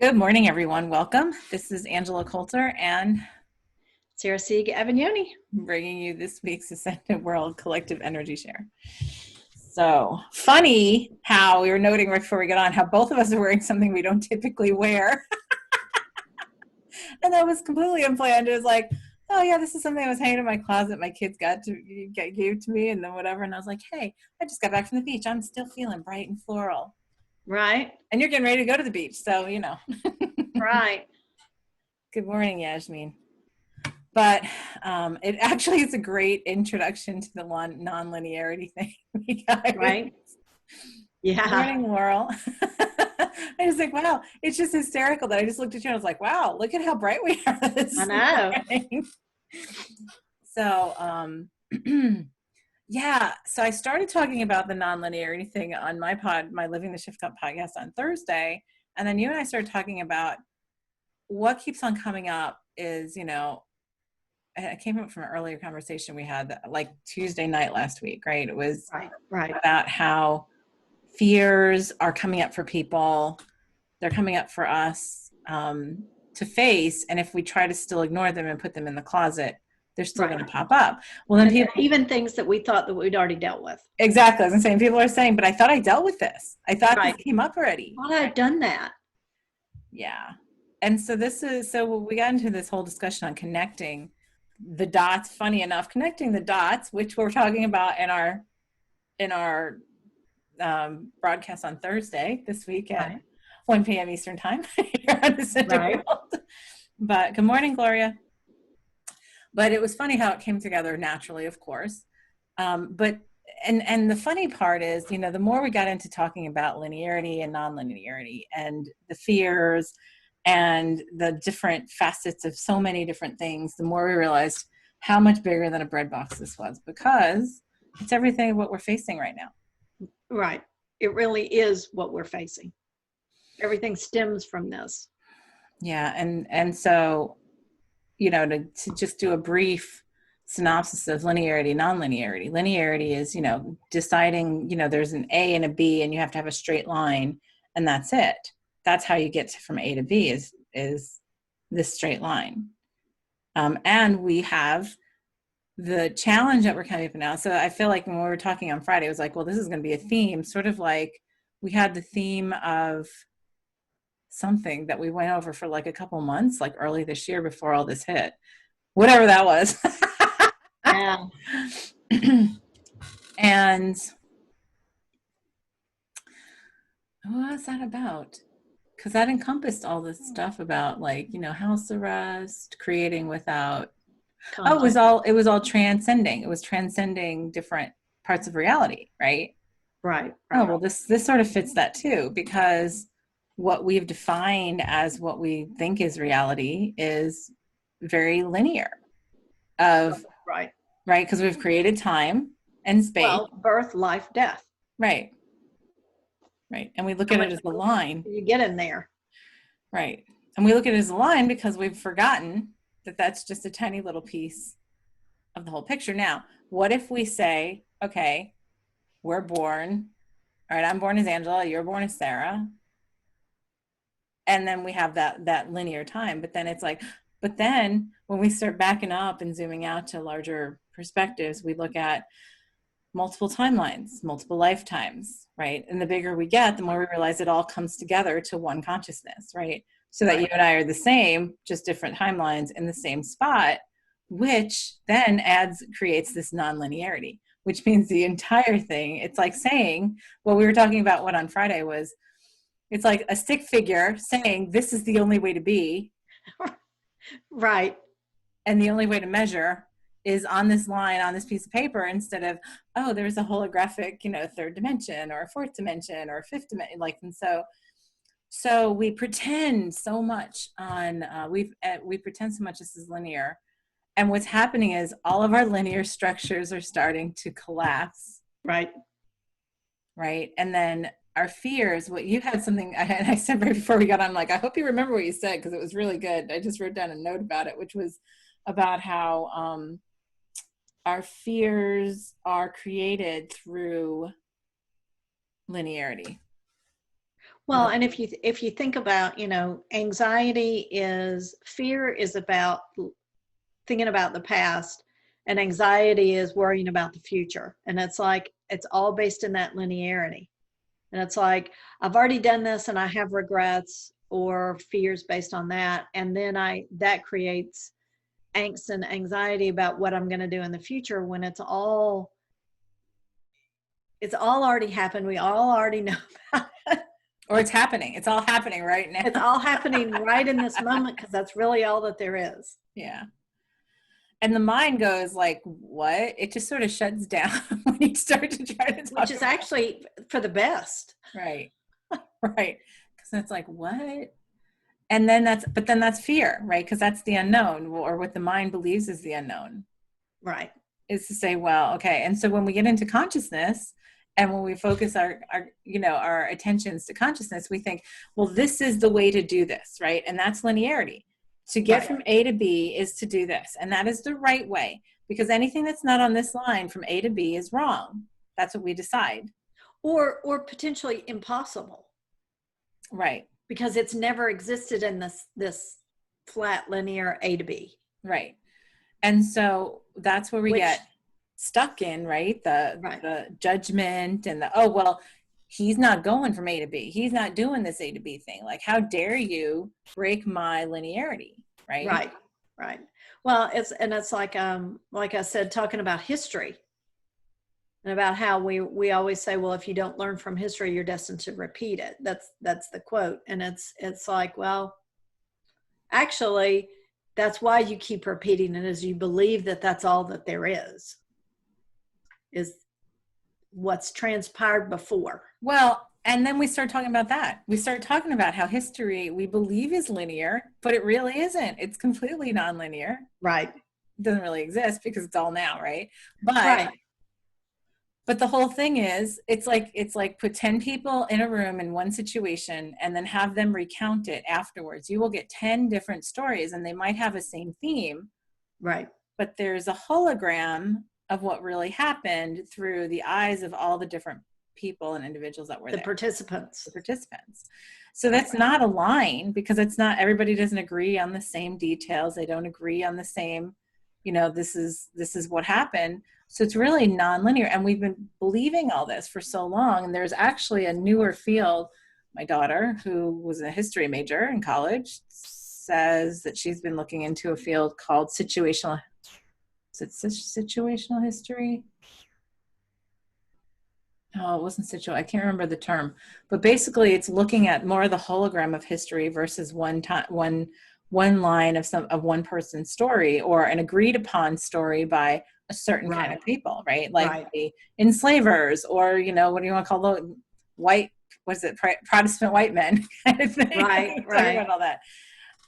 Good morning, everyone. Welcome. This is Angela Coulter and Sarah Sieg Avignoni. bringing you this week's Ascendant World Collective Energy Share. So funny how we were noting right before we got on how both of us are wearing something we don't typically wear. And that was completely unplanned. It was like, oh yeah, this is something I was hanging in my closet. My kids gave to me and then whatever. And I was like, hey, I just got back from the beach. I'm still feeling bright and floral. Right, And you're getting ready to go to the beach. So, right. Good morning, Yasmin. But it actually is a great introduction to the non-linearity thing. Right. Good Yeah, morning, Laurel. I was like, wow, it's just hysterical that I just looked at you and I was like, wow, look at how bright we are I this know. morning. So, yeah, so I started talking about the non-linearity thing on my Living the Shift Up podcast on Thursday. And then you and I started talking about what keeps on coming up is, it came up from an earlier conversation we had like Tuesday night last week, right? It was Right, right, about how fears are coming up for people. They're coming up for us to face. And if we try to still ignore them and put them in the closet, they're still right. going to pop up. Well, then And people, even things that we thought that we'd already dealt with. exactly, as I'm saying, people are saying, but I thought I dealt with this. I thought this Right. came up already. Thought I'd done that. Yeah. And so we got into this whole discussion on connecting the dots. Funny enough, connecting the dots, which we're talking about in our broadcast on Thursday this week at Right, 1 p.m. Eastern time here on the Center right. World. But good morning, Gloria. But it was funny how it came together naturally, of course. But and the funny part is, the more we got into talking about linearity and non-linearity and the fears and the different facets of so many different things, the more we realized how much bigger than a bread box this was, because it's everything what we're facing right now. Right. It really is what we're facing. Everything stems from this. Yeah, and so to just do a brief synopsis of linearity, non-linearity. Linearity is, deciding, there's an A and a B and you have to have a straight line and that's it. That's how you get from A to B is this straight line. And we have the challenge that we're coming up now. So I feel like when we were talking on Friday, it was like, well, this is going to be a theme, sort of like we had the theme of something that we went over for like a couple months, like early this year before all this hit, whatever that was. Yeah. And what was that about? Because that encompassed all this stuff about like, house arrest, creating without. Oh, Conscious. it was all transcending. It was transcending different parts of reality, right? Right, Oh, right. well, this sort of fits that too, because what we've defined as what we think is reality is very linear of, Right. right? Because we've created time and space. Well, birth, life, death. Right. Right. And we look How at it much as a line. you get in there? Right. And we look at it as a line because we've forgotten that that's just a tiny little piece of the whole picture. Now, what if we say, okay, we're born, all right, I'm born as Angela, you're born as Sarah. And then we have that linear time. But then it's like, but then when we start backing up and zooming out to larger perspectives, we look at multiple timelines, multiple lifetimes, right? And the bigger we get, the more we realize it all comes together to one consciousness, right? So that you Right. and I are the same, just different timelines in the same spot, which then creates this non-linearity, which means the entire thing, it's like saying, what we were talking about what on Friday was, it's like a stick figure saying this is the only way to be, Right. and the only way to measure is on this line on this piece of paper, instead of, oh, there's a holographic, third dimension or a fourth dimension or a fifth dimension, like. And so we pretend so much on we pretend so much this is linear, and what's happening is all of our linear structures are starting to collapse, Right. right? And then our fears, what you had something I said right before we got on, like, I hope you remember what you said because it was really good. I just wrote down a note about it, which was about how our fears are created through linearity. Well, and if you think about, fear is about thinking about the past, and anxiety is worrying about the future. And it's like it's all based in that linearity. And it's like I've already done this and I have regrets or fears based on that, and then that creates angst and anxiety about what I'm going to do in the future, when it's all already happened. We all already know about it. Or it's happening. It's all happening right now. It's all happening right in this moment, because that's really all that there is. Yeah. And the mind goes like, what? It just sort of shuts down when you start to try to talk. Which is actually for the best. Right. Right. Because it's like, what? And then that's fear, right? Because that's the unknown, or what the mind believes is the unknown. Right. Is to say, well, okay. And so when we get into consciousness, and when we focus our attentions to consciousness, we think, well, this is the way to do this, right? And that's linearity. To get from A to B is to do this. And that is the right way, because anything that's not on this line from A to B is wrong. That's what we decide. Or potentially impossible. Right. Because it's never existed in this flat linear A to B. Right. And so that's where we get stuck in, right? The judgment and he's not going from A to B. He's not doing this A to B thing. Like, how dare you break my linearity, right? Right. Well, it's like I said, talking about history, and about how we always say, well, if you don't learn from history, you're destined to repeat it. That's the quote. And it's like, well, actually, that's why you keep repeating it, is you believe that that's all that there is what's transpired before. Well, and then we start talking about that. We start talking about how history we believe is linear, but it really isn't. It's completely nonlinear. Right. It doesn't really exist because it's all now, right? But the whole thing is, it's like put 10 people in a room in one situation and then have them recount it afterwards. You will get 10 different stories, and they might have the same theme. Right. But there's a hologram of what really happened through the eyes of all the different people and individuals that were there. The participants. So that's not a line, because it's not, everybody doesn't agree on the same details. They don't agree on the same, this is what happened. So it's really nonlinear. And we've been believing all this for so long. And there's actually a newer field. My daughter, who was a history major in college, says that she's been looking into a field called situational history. Oh, it wasn't situational. I can't remember the term, but basically it's looking at more of the hologram of history versus one line of one person's story, or an agreed upon story by a certain kind of people, right? Like the enslavers, or what do you want to call those white? Was it Protestant white men kind of thing? Right. About all that,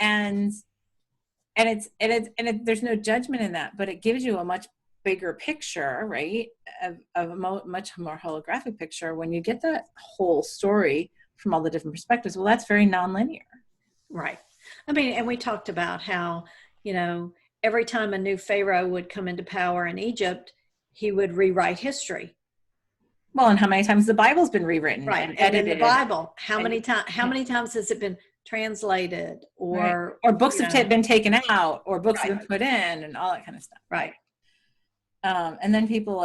and there's no judgment in that, but it gives you a much bigger picture, right? Of a much more holographic picture when you get that whole story from all the different perspectives. Well, that's very nonlinear. Right. I mean, and we talked about how, every time a new pharaoh would come into power in Egypt, he would rewrite history. Well, and how many times the Bible's been rewritten and edited? In the Bible, how many times has it been translated, or books have been taken out, or books have been put in, and all that kind of stuff. Right. And then people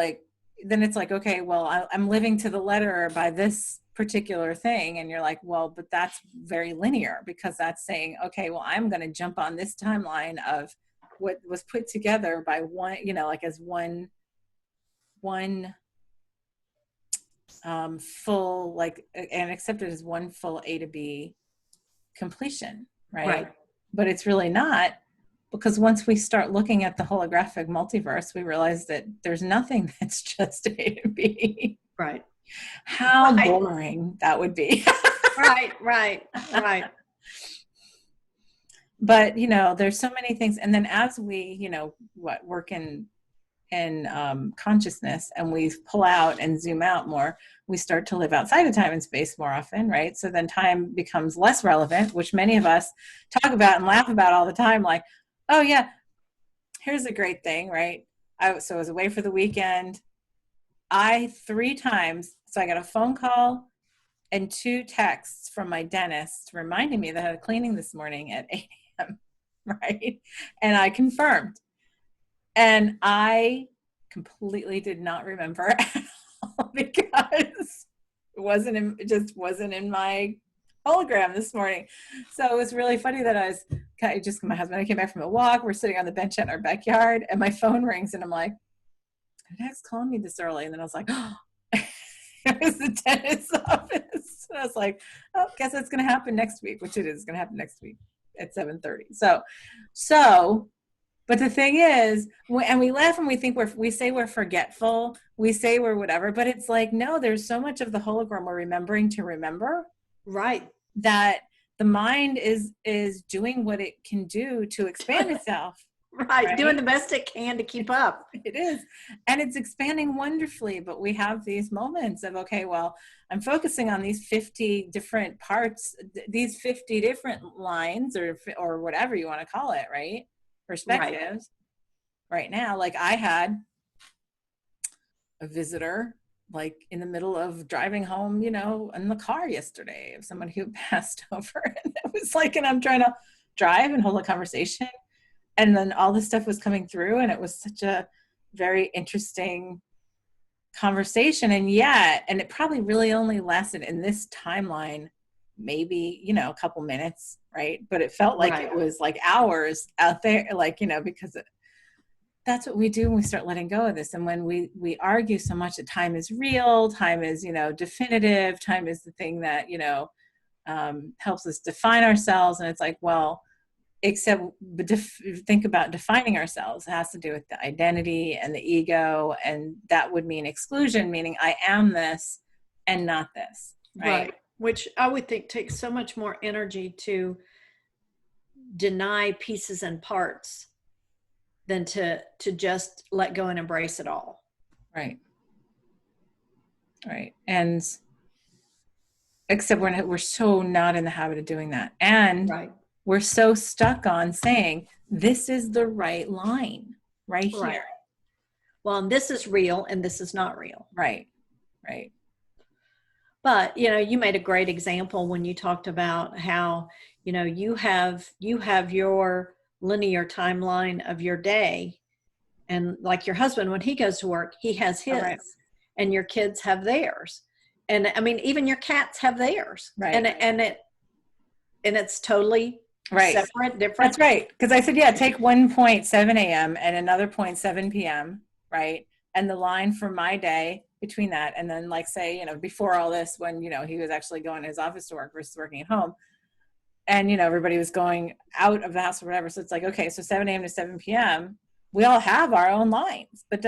then it's like, okay, well, I'm living to the letter by this particular thing. And you're like, well, but that's very linear, because that's saying, okay, well, I'm going to jump on this timeline of what was put together by one, as one full, and accepted as one full A to B completion, right? But it's really not, because once we start looking at the holographic multiverse, we realize that there's nothing that's just A to B. Right. How boring that would be. Right. But, there's so many things. And then as we, work in consciousness, and we pull out and zoom out more, we start to live outside of time and space more often, right? So then time becomes less relevant, which many of us talk about and laugh about all the time. Like, oh yeah, here's a great thing, right? I was away for the weekend. 3 times. So I got a phone call and 2 texts from my dentist reminding me that I had a cleaning this morning at 8 a.m. Right. And I confirmed. And I completely did not remember at all because it just wasn't in my hologram this morning. So it was really funny that my husband and I came back from a walk. We're sitting on the bench in our backyard and my phone rings and I'm like, who next calling me this early? And then I was like, oh, it was the dentist's office. And I was like, oh, guess that's going to happen next week, which it is going to happen next week at 7:30. So, but the thing is, and we laugh and we say we're forgetful, we say we're whatever, but it's like, no, there's so much of the hologram we're remembering to remember. Right. That the mind is doing what it can do to expand itself. Right. Doing the best it can to keep up. It is. And it's expanding wonderfully, but we have these moments of, okay, well, I'm focusing on these 50 different parts, these 50 different lines or whatever you want to call it, right? Perspectives. Right now, like I had a visitor like in the middle of driving home, in the car yesterday of someone who passed over. And it was like, and I'm trying to drive and hold a conversation. And then all this stuff was coming through and it was such a very interesting conversation. And it probably really only lasted in this timeline, maybe, a couple minutes. Right. But it felt like It was like hours out there, like, because that's what we do when we start letting go of this. And when we argue so much that time is real, time is, definitive, time is the thing that, helps us define ourselves. And it's like, well, think about defining ourselves. It has to do with the identity and the ego. And that would mean exclusion, meaning I am this and not this. Right. Which I would think takes so much more energy to deny pieces and parts than to just let go and embrace it all. Right. And except we're so not in the habit of doing that. And we're so stuck on saying, this is the right line right here. Well, and this is real and this is not real. Right. But, you made a great example when you talked about how, you have your linear timeline of your day, and like your husband, when he goes to work, he has his, and your kids have theirs, and I mean even your cats have theirs, and it's totally separate, different. That's right, because I said take 1.7 a.m. and another 0.7 p.m. right, and the line for my day between that, and then like say before all this, when he was actually going to his office to work versus working at home. And, everybody was going out of the house or whatever. So it's like, okay, so 7 a.m. to 7 p.m., we all have our own lines, but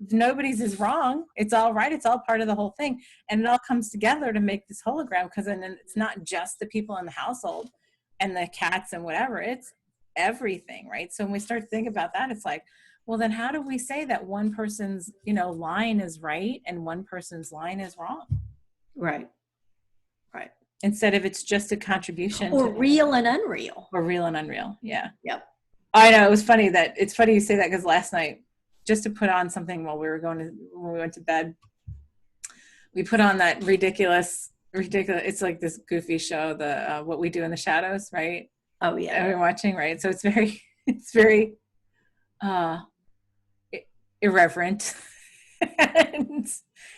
nobody's is wrong. It's all right. It's all part of the whole thing. And it all comes together to make this hologram, because then it's not just the people in the household and the cats and whatever, it's everything, right? So when we start to think about that, it's like, well, then how do we say that one person's, line is right and one person's line is wrong? Right. Instead of it's just a contribution. Or real and unreal. Yeah. Yep. I know. It's funny you say that, because last night, just to put on something when we went to bed, we put on that ridiculous, it's like this goofy show, the What We Do in the Shadows, right? Oh yeah. And we're watching, right? So it's very irreverent. And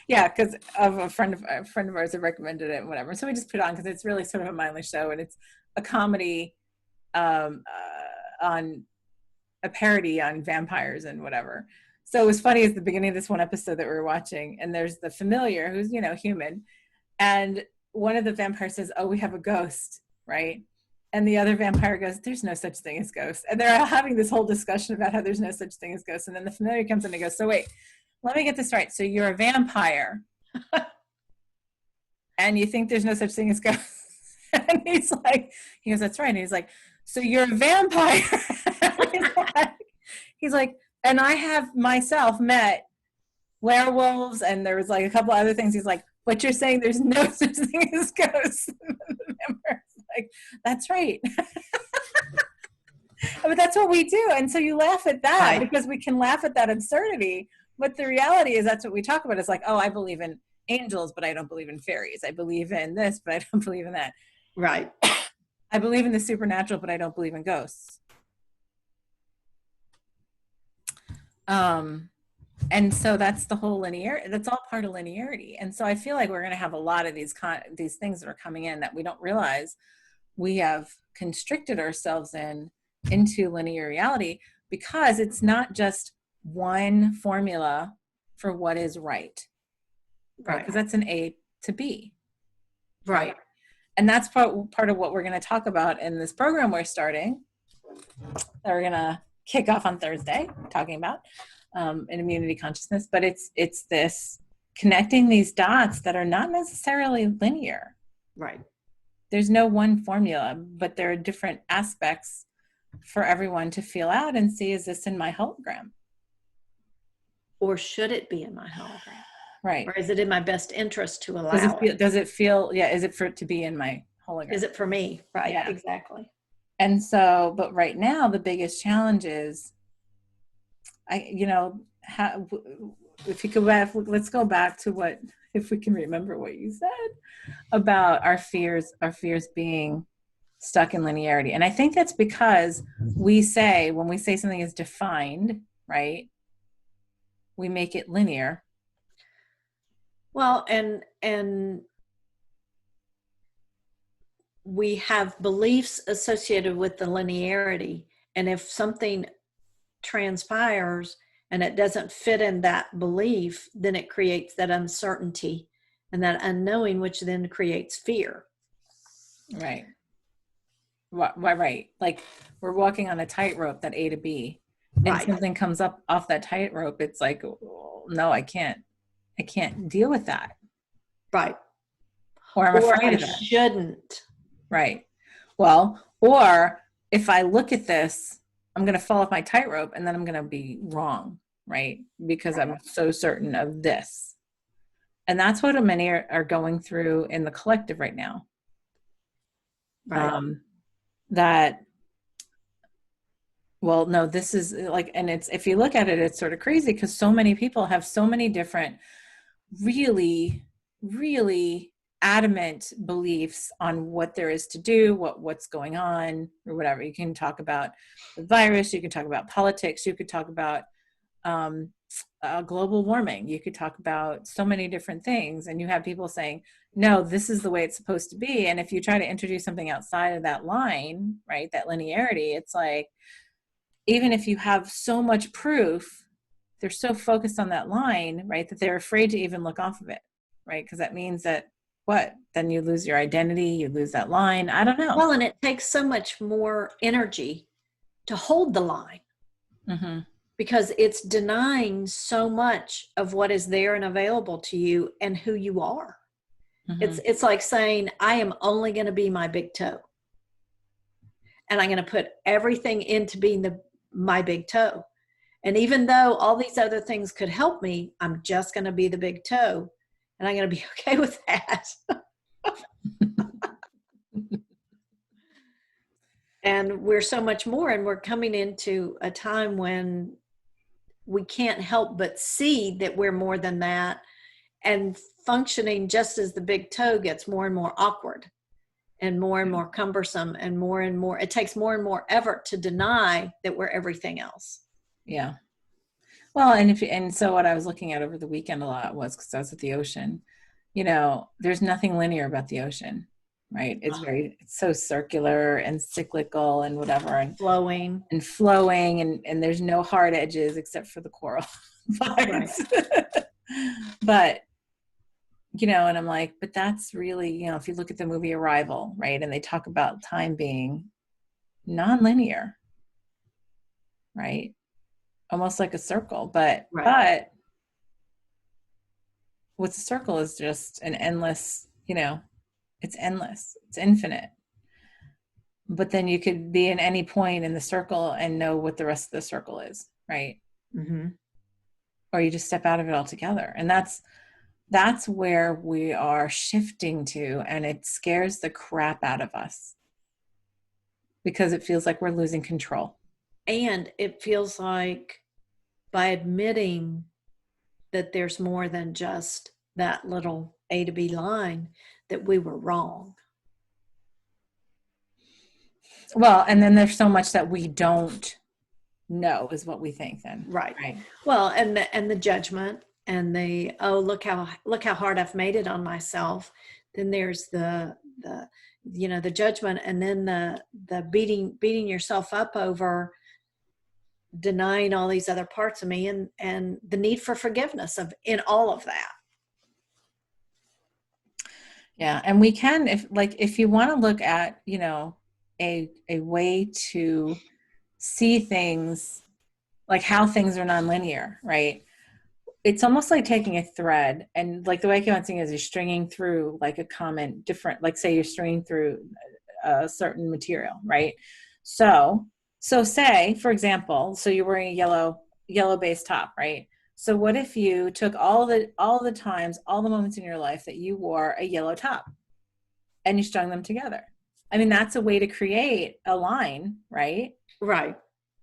because of a friend of ours that recommended it and whatever. So we just put it on because it's really sort of a mindless show, and it's a comedy on a parody on vampires and whatever. So it was funny at the beginning of this one episode that we were watching, and there's the familiar who's human, and one of the vampires says, "Oh, we have a ghost," right? And the other vampire goes, "There's no such thing as ghosts." And they're all having this whole discussion about how there's no such thing as ghosts. And then the familiar comes in and goes, "So wait, let me get this right. So you're a vampire and you think there's no such thing as ghosts?" And he goes, "That's right." And he's like, "So you're a vampire." he's like, "And I have myself met werewolves," and there was like a couple other things. He's like, "But you're saying there's no such thing as ghosts?" And the vampire's like, "That's right." But that's what we do. And so you laugh at that because we can laugh at that absurdity. But the reality is that's what we talk about. It's like, oh, I believe in angels, but I don't believe in fairies. I believe in this, but I don't believe in that. Right. I believe in the supernatural, but I don't believe in ghosts. And so that's the whole linear. That's all part of linearity. And so I feel like we're going to have a lot of these things that are coming in that we don't realize we have constricted ourselves into linear reality, because it's not just one formula for what is right, right? Because that's an A to B, right? And that's part of what we're going to talk about in this program we're starting, that we're going to kick off on Thursday, talking about in immunity consciousness. But it's this connecting these dots that are not necessarily linear. Right. There's no one formula, but there are different aspects for everyone to feel out and see, is this in my hologram? Or should it be in my hologram? Right. Or is it in my best interest to allow does it feel, yeah, is it for it to be in my hologram? Is it for me? Right. Yeah. Exactly. And so, but right now, the biggest challenge is, if you go back, let's go back to what, if we can remember what you said about our fears being stuck in linearity. And I think that's because when we say something is defined, right, we make it linear. Well, and we have beliefs associated with the linearity. And if something transpires and it doesn't fit in that belief, then it creates that uncertainty and that unknowing, which then creates fear. Right. Right. Like we're walking on a tightrope, that A to B, and something comes up off that tightrope. It's like, oh, no, I can't deal with that. Right. Or I'm afraid of that. Shouldn't. Right. Well, or if I look at this, I'm going to fall off my tightrope and then I'm going to be wrong, right? Because I'm so certain of this. And that's what many are going through in the collective right now. Right. That, well, no, this is like, and it's, if you look at it, it's sort of crazy because so many people have so many different really, really adamant beliefs on what there is to do, what's going on, or whatever. You can talk about the virus, you can talk about politics, you could talk about global warming, you could talk about so many different things, and you have people saying, no, this is the way it's supposed to be. And if you try to introduce something outside of that line, right, that linearity, it's like, even if you have so much proof, they're so focused on that line, right, that they're afraid to even look off of it, right? Because that means that then you lose your identity, you lose that line. I don't know. Well, and it takes so much more energy to hold the line. Mm-hmm. Because it's denying so much of what is there and available to you and who you are. Mm-hmm. It's like saying, I am only going to be my big toe. And I'm going to put everything into being my big toe. And even though all these other things could help me, I'm just going to be the big toe. And I'm going to be okay with that. And we're so much more. And we're coming into a time when we can't help but see that we're more than that. And functioning just as the big toe gets more and more awkward and more cumbersome and more, it takes more and more effort to deny that we're everything else. Yeah. Well, and so what I was looking at over the weekend a lot was, because I was at the ocean, there's nothing linear about the ocean, right? It's so circular and cyclical and whatever, and flowing and there's no hard edges except for the coral. But and I'm like, but that's really, if you look at the movie Arrival, right, and they talk about time being non-linear, right, almost like a circle, but what's a circle is just an endless, it's endless, it's infinite. But then you could be in any point in the circle and know what the rest of the circle is, right? Mm-hmm. Or you just step out of it altogether. And that's where we are shifting to, and it scares the crap out of us because it feels like we're losing control. And it feels like by admitting that there's more than just that little A to B line, that we were wrong. Well, and then there's so much that we don't know is what we think then. Right. Right. Well, and the judgment and the, oh, look how hard I've made it on myself. Then there's the the judgment, and then the beating yourself up over denying all these other parts of me, and the need for forgiveness in all of that. Yeah. And we can, if you want to look at, a way to see things, like how things are nonlinear, right? It's almost like taking a thread, and like the way I keep on saying is you're stringing through like a common different, like say you're stringing through a certain material, right? So say, for example, so you're wearing a yellow base top, right? So what if you took all the times, all the moments in your life that you wore a yellow top and you strung them together? I mean, that's a way to create a line, right? Right.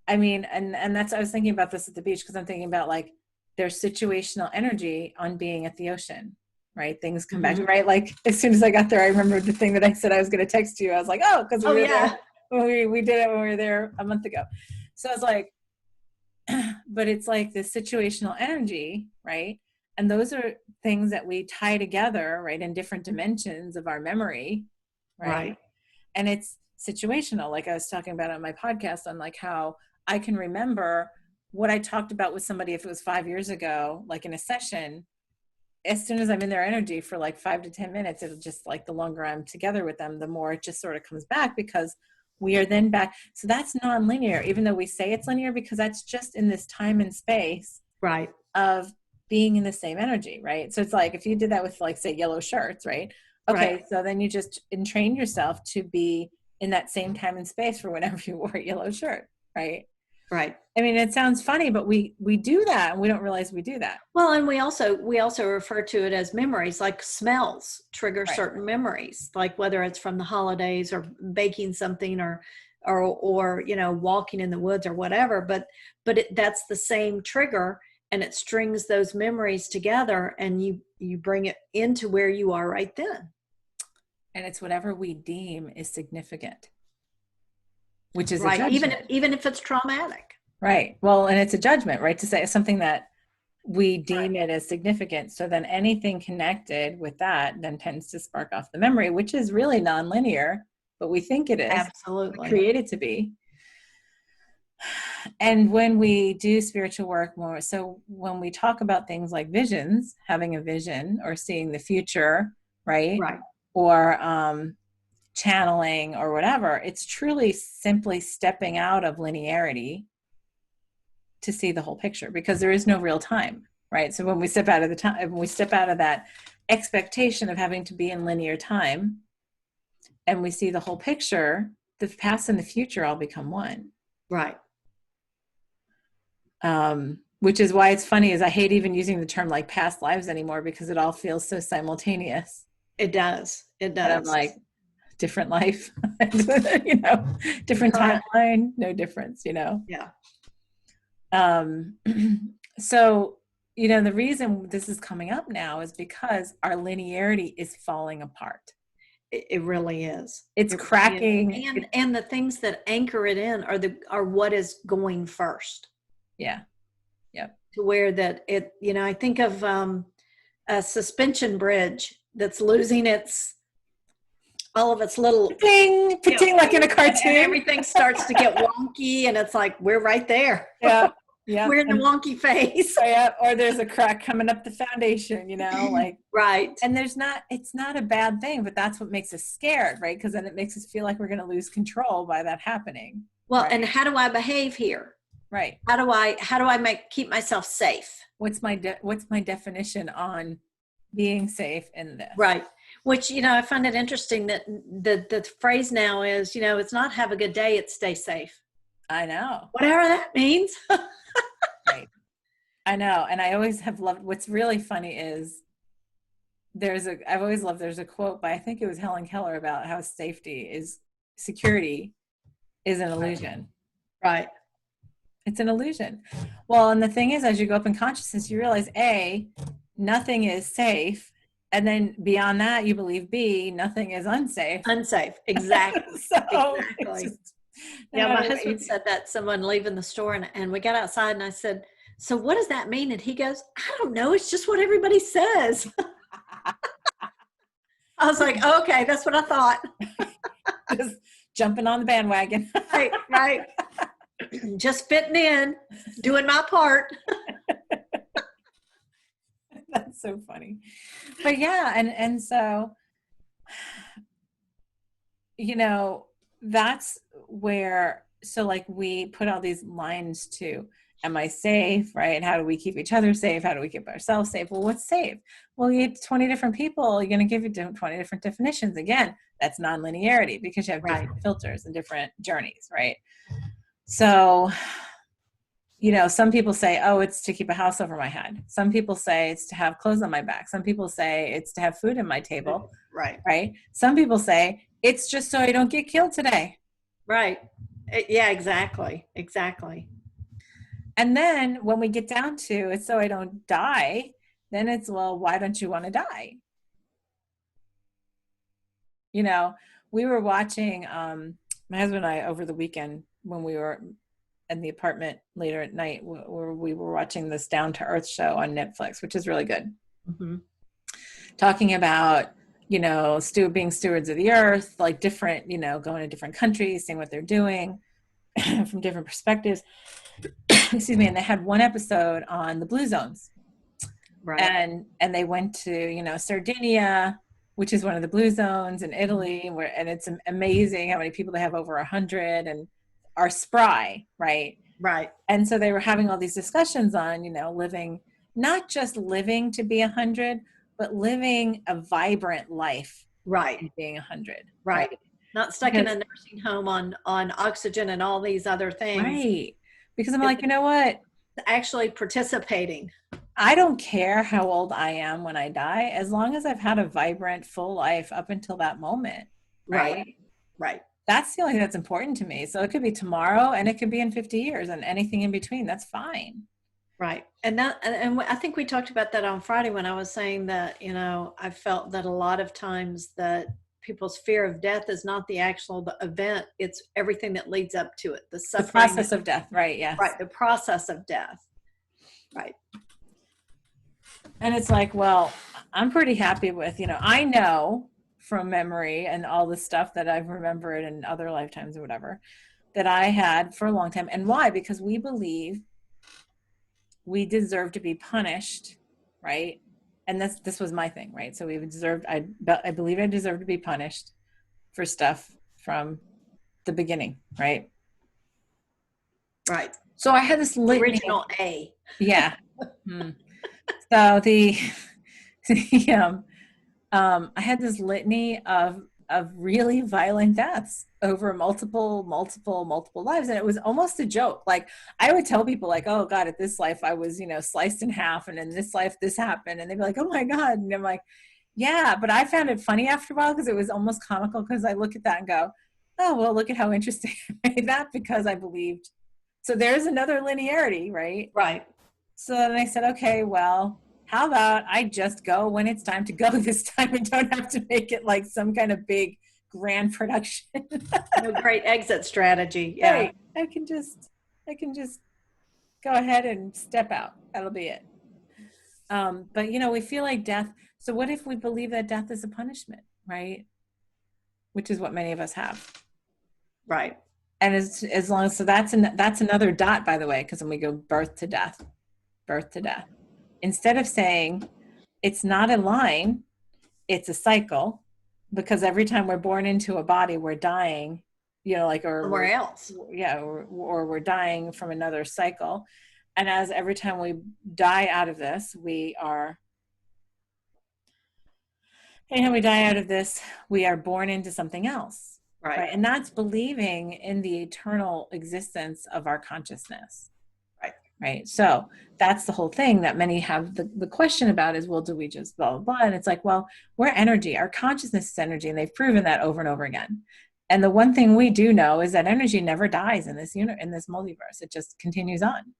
I mean, and that's, I was thinking about this at the beach because I'm thinking about like there's situational energy on being at the ocean, right? Things come back, right? Like as soon as I got there, I remembered the thing that I said I was going to text you. I was like, oh, because we were there when we did it when we were there a month ago. So I was like, but it's like the situational energy, right? And those are things that we tie together, right, in different dimensions of our memory, right? And it's situational. Like I was talking about on my podcast on like how I can remember what I talked about with somebody if it was 5 years ago, like in a session, as soon as I'm in their energy for like 5 to 10 minutes, it'll just like the longer I'm together with them, the more it just sort of comes back because we are then back. So that's non-linear, even though we say it's linear, because that's just in this time and space Right. of being in the same energy, right? So it's like if you did that with like say yellow shirts, right? Okay, right. So then you just entrain yourself to be in that same time and space for whenever you wore a yellow shirt, right? Right. I mean, it sounds funny, but we do that and we don't realize we do that. Well, and we also refer to it as memories, like smells trigger certain memories, like whether it's from the holidays or baking something or walking in the woods or whatever, but that's the same trigger, and it strings those memories together, and you bring it into where you are right then. And it's whatever we deem is significant, which is right. Even if it's traumatic. Right. Well, and it's a judgment, right? To say something that we deem it as significant. So then anything connected with that then tends to spark off the memory, which is really nonlinear, but we think it is. Absolutely. We create it to be. And when we do spiritual work more, so when we talk about things like visions, having a vision or seeing the future, right? Right. Or channeling or whatever, it's truly simply stepping out of linearity to see the whole picture, because there is no real time, right? So when we step out of that expectation of having to be in linear time and we see the whole picture, the past and the future all become one. Right. Which is why it's funny is I hate even using the term like past lives anymore, because it all feels so simultaneous. It does. And I'm like, different life, different timeline, no difference, Yeah. So, the reason this is coming up now is because our linearity is falling apart. It really is. It's cracking. And the things that anchor it in are what is going first. Yeah. Yep. To where that it, I think of a suspension bridge that's losing all of its little ping, like in a cartoon. And everything starts to get wonky, and it's like we're right there. Yeah, yeah. We're in the wonky phase. Yeah, or there's a crack coming up the foundation, like right. And it's not a bad thing, but that's what makes us scared, right? Because then it makes us feel like we're going to lose control by that happening. Well, right? And how do I behave here? Right. How do I keep myself safe? What's my definition on being safe in this? Right. Which, I find it interesting that the phrase now is, it's not have a good day, it's stay safe. I know. Whatever that means. Right. I know. And I always have loved, what's really funny is there's a quote by, I think it was Helen Keller, about how security is an illusion. Right. It's an illusion. Well, and the thing is, as you go up in consciousness, you realize nothing is safe. And then beyond that, you believe B, nothing is unsafe. Unsafe. Exactly. So Exactly. just, Yeah, my husband said that, someone leaving the store, and we got outside and I said, so what does that mean? And he goes, I don't know. It's just what everybody says. I was like, okay, that's what I thought. just jumping on the bandwagon. Right, right. Just fitting in, doing my part. That's so funny. But yeah, and so, you know, that's where, so like we put all these lines to, am I safe, right? How do we keep each other safe? How do we keep ourselves safe? Well, what's safe? Well, you have 20 different people, you're going to give you 20 different definitions. Again, that's non-linearity, because you have different filters and different journeys, right? So, you know, some people say, oh, it's to keep a house over my head. Some people say it's to have clothes on my back. Some people say it's to have food in my table. Right. Right. Some people say it's just so I don't get killed today. Right. Yeah, exactly. Exactly. And then when we get down to it's so I don't die, then it's, well, why don't you want to die? You know, we were watching, my husband and I over the weekend when we were in the apartment later at night, where we were watching this Down to Earth show on Netflix, which is really good. Mm-hmm. Talking about, you know, being stewards of the earth, like different, you know, going to different countries, seeing what they're doing from different perspectives. Excuse me. And they had one episode on the blue zones. Right. And they went to, you know, Sardinia, which is one of the blue zones in Italy, and it's amazing how many people they have, over 100, and are spry, right? Right. And so they were having all these discussions on, you know, living, not just living to be 100, but living a vibrant life. Right. Being 100. Right. Not stuck in a nursing home on oxygen and all these other things. Right. Because I'm like, you know what? Actually participating. I don't care how old I am when I die, as long as I've had a vibrant, full life up until that moment. Right. Right. That's the only thing that's important to me. So it could be tomorrow and it could be in 50 years, and anything in between, that's fine. Right. And I think we talked about that on Friday when I was saying that, you know, I felt that a lot of times that people's fear of death is not the event. It's everything that leads up to it. The suffering. The process of death. Right. Yes. Right. The process of death. Right. And it's like, well, I'm pretty happy with, you know, I know from memory and all the stuff that I've remembered in other lifetimes or whatever, that I had for a long time. And why? Because we believe we deserve to be punished, right? And this was my thing, right? So we deserved, I believe I deserve to be punished for stuff from the beginning, right? Right. So I had this litany. Original A. Yeah. So I had this litany of really violent deaths over multiple lives. And it was almost a joke. Like I would tell people like, oh God, at this life I was, you know, sliced in half, and in this life this happened. And they'd be like, oh my God. And I'm like, yeah, but I found it funny after a while, because it was almost comical, because I look at that and go, oh, well, look at how interesting I made that, because I believed. So there's another linearity, right? Right. So then I said, okay, well, how about I just go when it's time to go this time, and don't have to make it like some kind of big grand production. No great exit strategy. Yeah. Right. I can just go ahead and step out. That'll be it. But you know, we feel like death. So what if we believe that death is a punishment, right? Which is what many of us have. Right. And as long as, so that's another dot, by the way, because when we go birth to death, instead of saying it's not a line, it's a cycle, because every time we're born into a body, we're dying, you know, like, or somewhere else. Yeah. Or we're dying from another cycle. And as every time we die out of this, we are born into something else. Right. And that's believing in the eternal existence of our consciousness. Right. So that's the whole thing that many have the question about is, well, do we just blah, blah, blah? And it's like, well, we're energy. Our consciousness is energy. And they've proven that over and over again. And the one thing we do know is that energy never dies in this multiverse. It just continues on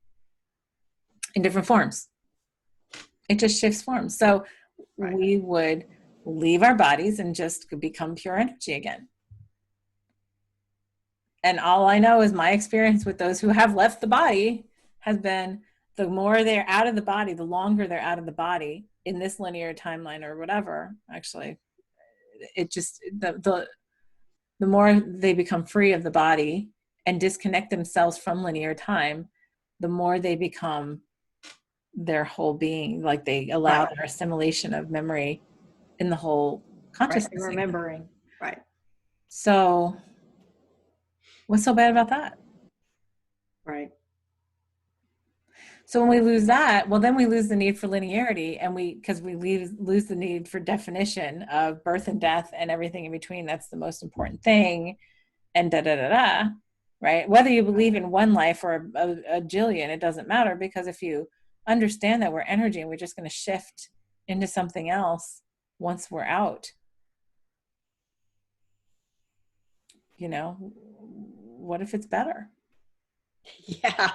in different forms. It just shifts forms. So Right. we would leave our bodies and just become pure energy again. And all I know is my experience with those who have left the body has been the more they're out of the body, the longer they're out of the body in this linear timeline or whatever. Actually, it just the more they become free of the body and disconnect themselves from linear time, the more they become their whole being, like they allow Right. their assimilation of memory in the whole Right. consciousness again. Remembering. Right. So what's so bad about that? Right. So when we lose that, well, then we lose the need for linearity, and because we lose the need for definition of birth and death and everything in between. That's the most important thing, and da da da da, right? Whether you believe in one life or a jillion, it doesn't matter, because if you understand that we're energy and we're just going to shift into something else once we're out, what if it's better? Yeah.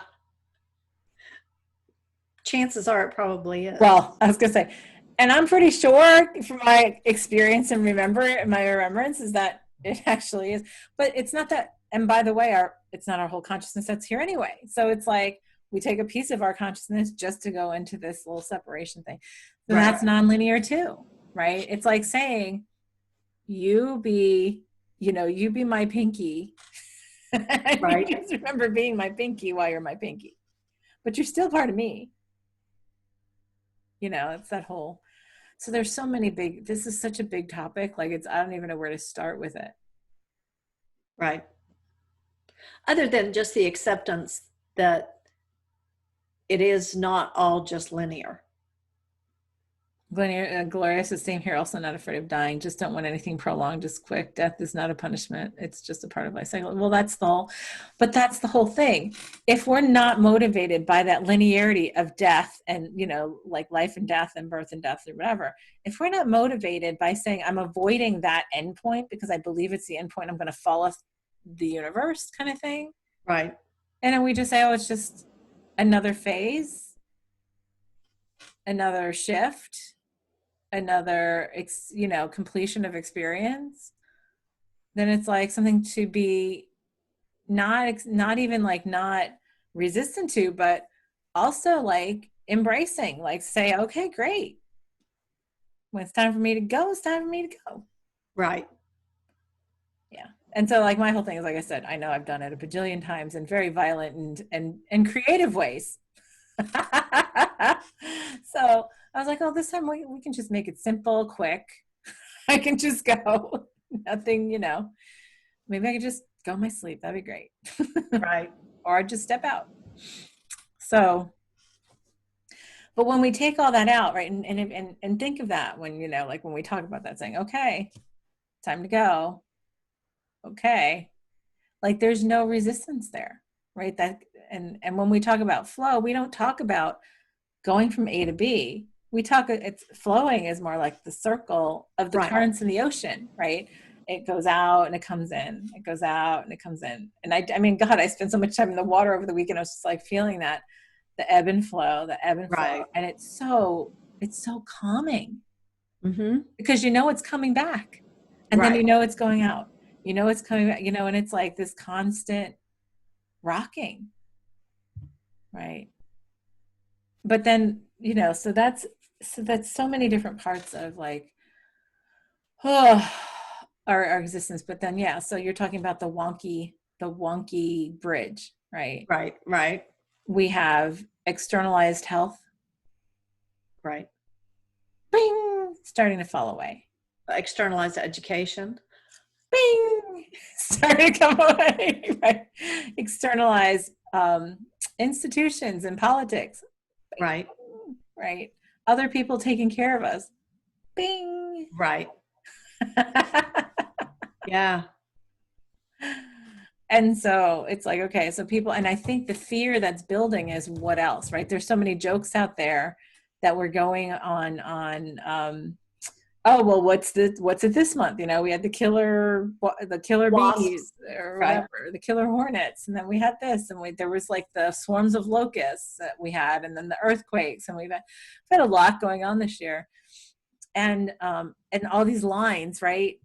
Chances are it probably is. Well, I was gonna say, and I'm pretty sure from my experience and my remembrance is that it actually is, but it's not that. And by the way, it's not our whole consciousness that's here anyway. So it's like we take a piece of our consciousness just to go into this little separation thing. So Right. that's non-linear too, right? It's like saying you be my pinky. Right. You just remember being my pinky while you're my pinky, but you're still part of me. It's that whole, so there's so many this is such a big topic. Like I don't even know where to start with it. Right. Other than just the acceptance that it is not all just linear. Gloria says, same here, also not afraid of dying, just don't want anything prolonged, just quick. Death is not a punishment, it's just a part of life cycle. Well, that's the whole thing. If we're not motivated by that linearity of death and like life and death and birth and death or whatever, if we're not motivated by saying I'm avoiding that endpoint because I believe it's the endpoint, I'm going to fall off the universe kind of thing, Right. and then we just say, oh, it's just another phase, another shift, another completion of experience, then it's like something to be not even like not resistant to, but also like embracing, like say, okay, great, when it's time for me to go, it's time for me to go. Right. Yeah. And so like my whole thing is, like I said, I know I've done it a bajillion times in very violent and creative ways. So I was like, oh, this time we can just make it simple, quick. I can just go. Nothing, maybe I could just go in my sleep. That'd be great. Right. Or just step out. So, but when we take all that out, right, and think of that when, like when we talk about that, saying, okay, time to go. Okay. Like there's no resistance there, right? And when we talk about flow, we don't talk about going from A to B. It's flowing is more like the circle of the Right. currents in the ocean, right? It goes out and it comes in, it goes out and it comes in. And I mean, God, I spent so much time in the water over the weekend. I was just like feeling that, the ebb and flow. Right. And it's so calming, Mm-hmm. because it's coming back, and Right. then it's going out, it's coming back, and it's like this constant rocking, right? But then, so that's so many different parts of like, oh, our existence. But then, yeah, so you're talking about the wonky bridge, right? Right. Right. We have externalized health, Right. bing, starting to fall away. Externalized education. Bing, starting to come away, right? Externalized institutions and politics, bing, Right. right? Other people taking care of us, bing. Right. Yeah. And so it's like, okay, so people, and I think the fear that's building is what else, right? There's so many jokes out there that we're going on oh, well, what's it this month? You know, we had the killer bees Wasps. or Right. whatever, the killer hornets, and then we had this, and there was like the swarms of locusts that we had, and then the earthquakes, and we've had a lot going on this year, and all these lines, right?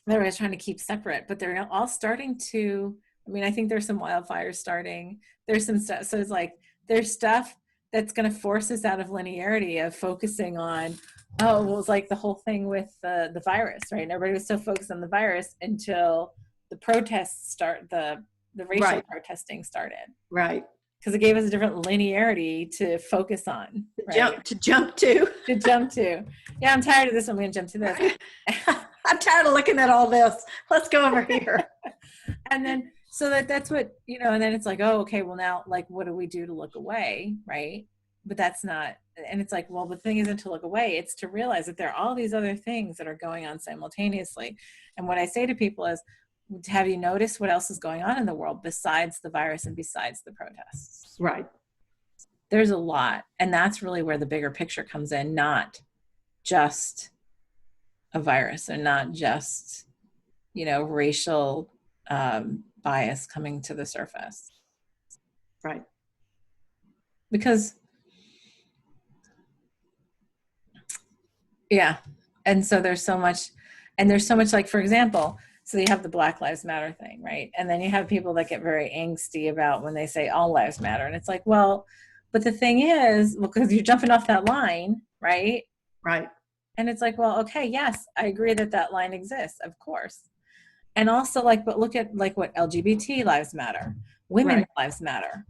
That I was trying to keep separate, but they're all starting to. I mean, I think there's some wildfires starting. There's some stuff. So it's like there's stuff that's going to force us out of linearity of focusing on. Oh, well, it's like the whole thing with the virus, right? And everybody was so focused on the virus until the protests the racial Right. protesting started, Right. because it gave us a different linearity to focus on, right? To jump to. To jump to. Yeah, I'm tired of this. I'm going to jump to this. I'm tired of looking at all this. Let's go over here. And then so that's what, and then it's like, oh, okay, well now, like, what do we do to look away, right? But that's not, and it's like, well, the thing isn't to look away, it's to realize that there are all these other things that are going on simultaneously. And what I say to people is, have you noticed what else is going on in the world besides the virus and besides the protests? Right. There's a lot, and that's really where the bigger picture comes in, not just a virus, and not just racial bias coming to the surface. Right. Because yeah, and so there's so much, like, for example, so you have the Black Lives Matter thing, right? And then you have people that get very angsty about when they say all lives matter, and it's like, well, but the thing is, because you're jumping off that line, right? Right. And it's like, well, okay, yes, I agree that line exists, of course. And also, like, but look at like what LGBT lives matter, women's lives matter,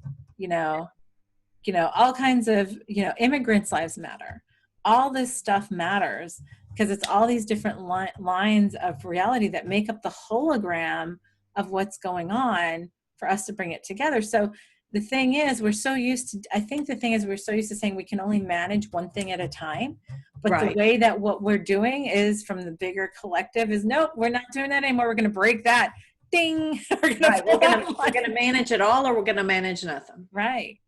all kinds of, immigrants' lives matter. All this stuff matters because it's all these different lines of reality that make up the hologram of what's going on for us to bring it together. So the thing is, we're so used to saying we can only manage one thing at a time. But the way that what we're doing is from the bigger collective is, nope, we're not doing that anymore. We're going to break that. Ding. We're going to manage it all, or we're going to manage nothing. Right.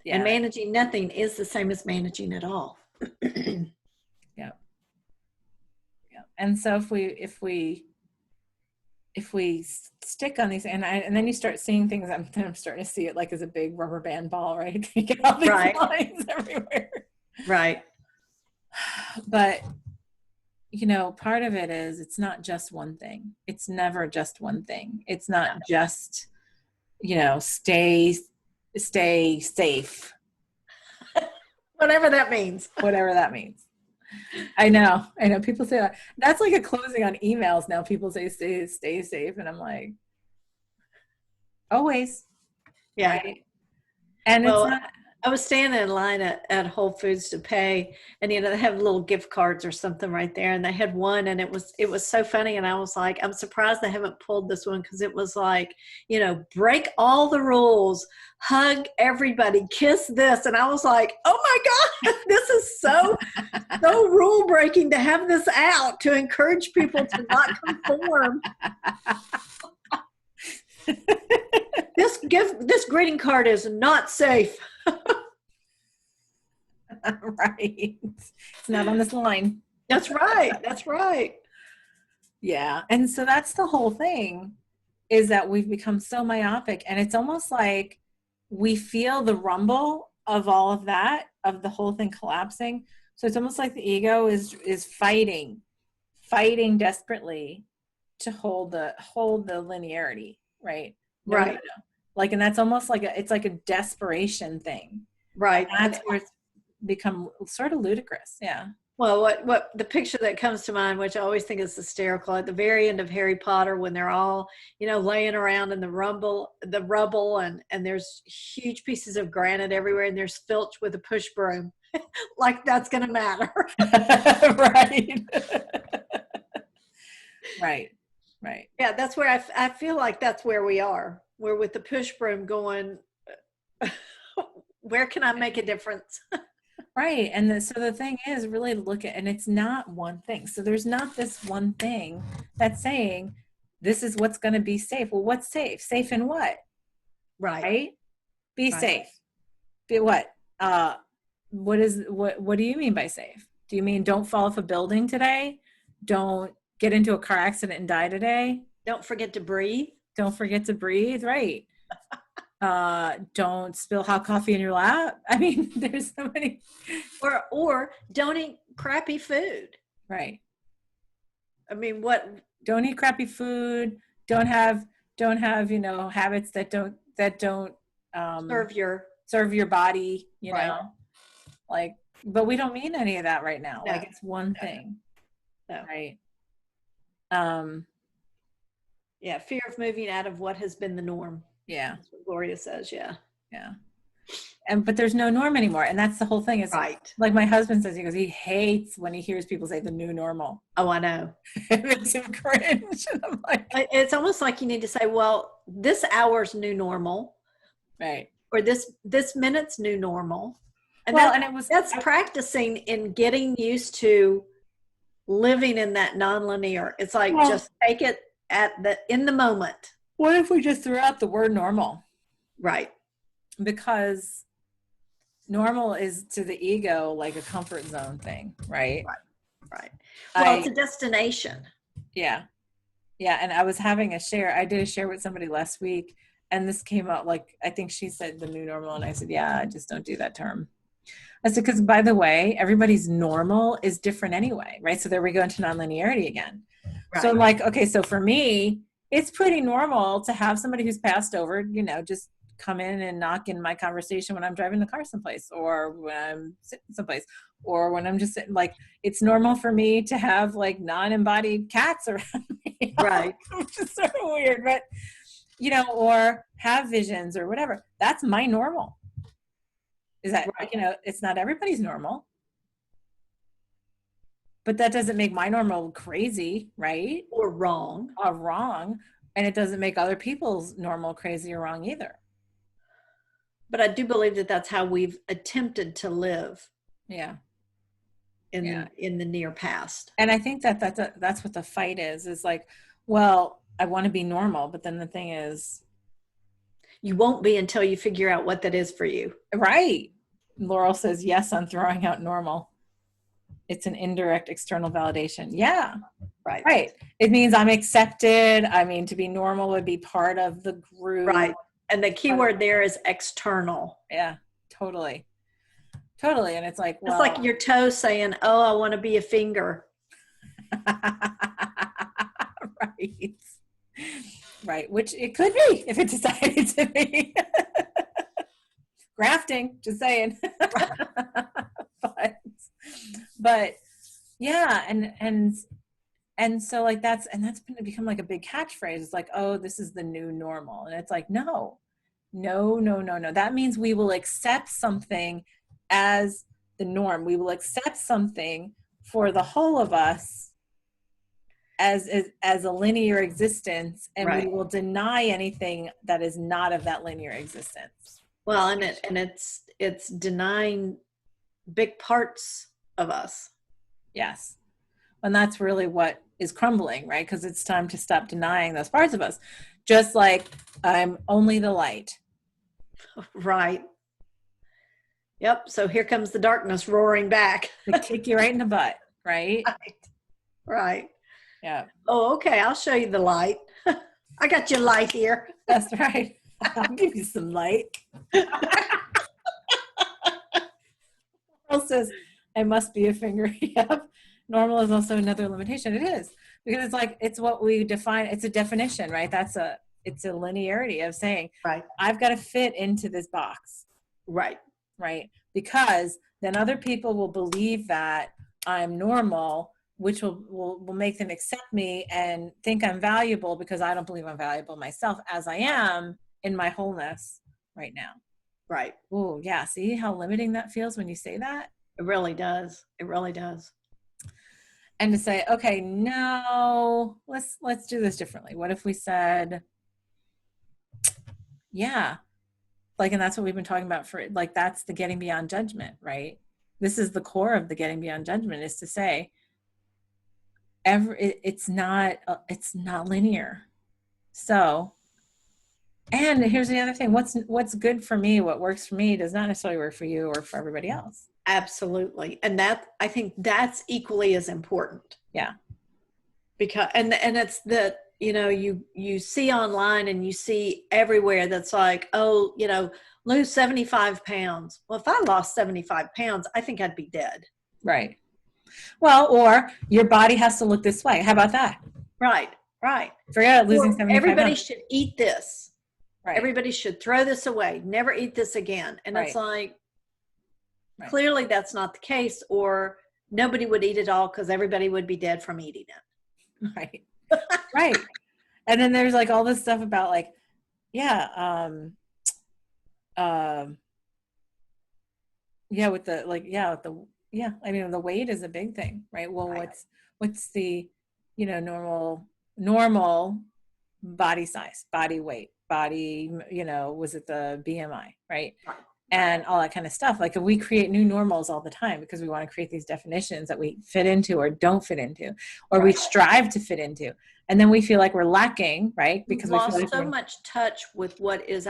Yeah. And managing nothing is the same as managing it all. Yeah. And so if we stick on these, and then you start seeing things, I'm starting to see it like as a big rubber band ball, right? You get all these lines everywhere. Right. But, part of it is, it's not just one thing. It's never just one thing. It's not just, stay safe. Whatever that means. I know. People say that. That's like a closing on emails now. People say stay safe. And I'm like, always. Yeah. Right? And it's not. I was standing in line at Whole Foods to pay, and they have little gift cards or something right there, and they had one, and it was so funny, and I was like, I'm surprised they haven't pulled this one, because it was like, break all the rules, hug everybody, kiss this, and I was like, oh my God, this is so rule breaking to have this out to encourage people to not conform. This greeting card is not safe. Right. It's not on this line. That's right. Yeah. And so that's the whole thing, is that we've become so myopic, and it's almost like we feel the rumble of all of that, of the whole thing collapsing. So it's almost like the ego is fighting desperately to hold the linearity, right? Right. Like, and that's almost like it's like a desperation thing. Right. And that's where it's become sort of ludicrous. Yeah. Well, what the picture that comes to mind, which I always think is hysterical, at the very end of Harry Potter, when they're all, laying around in the rubble, and there's huge pieces of granite everywhere, and there's Filch with a push broom. Like that's going to matter. Right. Right. Yeah, that's where I feel like that's where we are. We're with the push broom going, where can I make a difference? Right. And so the thing is really look at, and it's not one thing. So there's not this one thing that's saying this is what's going to be safe. Well, what's safe? Safe in what? Right. Be safe. Be what? what do you mean by safe? Do you mean don't fall off a building today? Don't get into a car accident and die today? Don't forget to breathe. Don't forget to breathe, right? Don't spill hot coffee in your lap. I mean, there's so many. Or don't eat crappy food. Right. I mean, what? Don't eat crappy food. Don't have habits that don't Serve your serve your body, right. like, but we don't mean any of that right now. No, Like, it's one no, thing, no. right? Um, Yeah, fear of moving out of what has been the norm. yeah, That's what Gloria says. Yeah. yeah. But there's no norm anymore, and that's the whole thing. Is Right. like my husband says, he goes, he hates when he hears people say the new normal. Oh, I know. It makes him cringe. And I'm like, It's almost like you need to say, well, this hour's new normal, right. or this minute's new normal. And Well, and it was that's practicing in getting used to living in that nonlinear. It's like, well, just take it in the moment. what if we just threw out the word normal? Right. Because normal is to the ego like a comfort zone thing, right? Right. Well, it's a destination. Yeah. Yeah. And I did a share with somebody last week, and this came out, like, I think she said the new normal. And I said, yeah, I just don't do that term. I said, because by the way, everybody's normal is different anyway, right? So there we go into nonlinearity again. Right. So like, okay, so for me, it's pretty normal to have somebody who's passed over, just come in and knock in my conversation when I'm driving the car someplace, or when I'm sitting someplace, or when I'm just sitting. Like, it's normal for me to have like non-embodied cats around me. Right. Which is sort of weird, but or have visions or whatever. That's my normal. Is that, right. It's not everybody's normal, but that doesn't make my normal crazy, right? Or wrong. Or wrong. And it doesn't make other people's normal crazy or wrong either. But I do believe that that's how we've attempted to live. Yeah. In the near past. And I think that's what the fight is like, well, I want to be normal, but then the thing is, you won't be until you figure out what that is for you. Right. Laurel says, yes, I'm throwing out normal. It's an indirect external validation. Yeah. Right. Right. It means I'm accepted. I mean, to be normal would be part of the group. Right. And the key word there is external. Yeah, totally. Totally. And it's like, well, it's like your toe saying, oh, I want to be a finger. Right. Right. Which it could be if it decided to be. Grafting, just saying. but yeah, and so like that's become like a big catchphrase. It's like, oh, this is the new normal. And it's like, no. That means we will accept something as the norm. We will accept something for the whole of us as a linear existence, and right. we will deny anything that is not of that linear existence. Well, and it's denying big parts of us. Yes. And that's really what is crumbling, right? Because it's time to stop denying those parts of us. Just like I'm only the light. Right. Yep. So here comes the darkness roaring back. They kick you right in the butt, right? Right. Yeah. Oh, okay. I'll show you the light. I got your light here. That's right. I'll give you some light. Earl says, I must be a finger. Yep. Normal is also another limitation. It is. Because it's like, it's what we define. It's a definition, right? It's a linearity of saying, right, I've got to fit into this box. Right. Right. Because then other people will believe that I'm normal, which will make them accept me and think I'm valuable, because I don't believe I'm valuable myself as I am in my wholeness right now. Right. Oh, yeah. See how limiting that feels when you say that? It really does. It really does. And to say, okay, no, let's do this differently. What if we said, yeah, like, and that's what we've been talking about for, like, that's the getting beyond judgment, right? This is the core of the getting beyond judgment, is to say, it's not linear. So, and here's the other thing, what's good for me, what works for me does not necessarily work for you or for everybody else. Absolutely. And that, I think that's equally as important. Yeah. Because, and it's that, you see online and you see everywhere that's like, oh, lose 75 pounds. Well, if I lost 75 pounds, I think I'd be dead. Right. Well, or your body has to look this way. How about that? Right. Right. Forget losing Or 75 everybody pounds. should eat this. Right. Everybody should throw this away. Never eat this again. And it's Right. like, Right. clearly that's not the case, or nobody would eat it all because everybody would be dead from eating it. Right. Right. And then there's like all this stuff about like, yeah, yeah, with the like, yeah, with the, yeah, I mean, the weight is a big thing, right? Well, Right. what's the, normal body size, body weight, body, was it the BMI, right? Right. And all that kind of stuff. Like, if we create new normals all the time because we want to create these definitions that we fit into or don't fit into, or we strive to fit into, and then we feel like we're lacking, right? Because We've we feel lost like so much touch with what is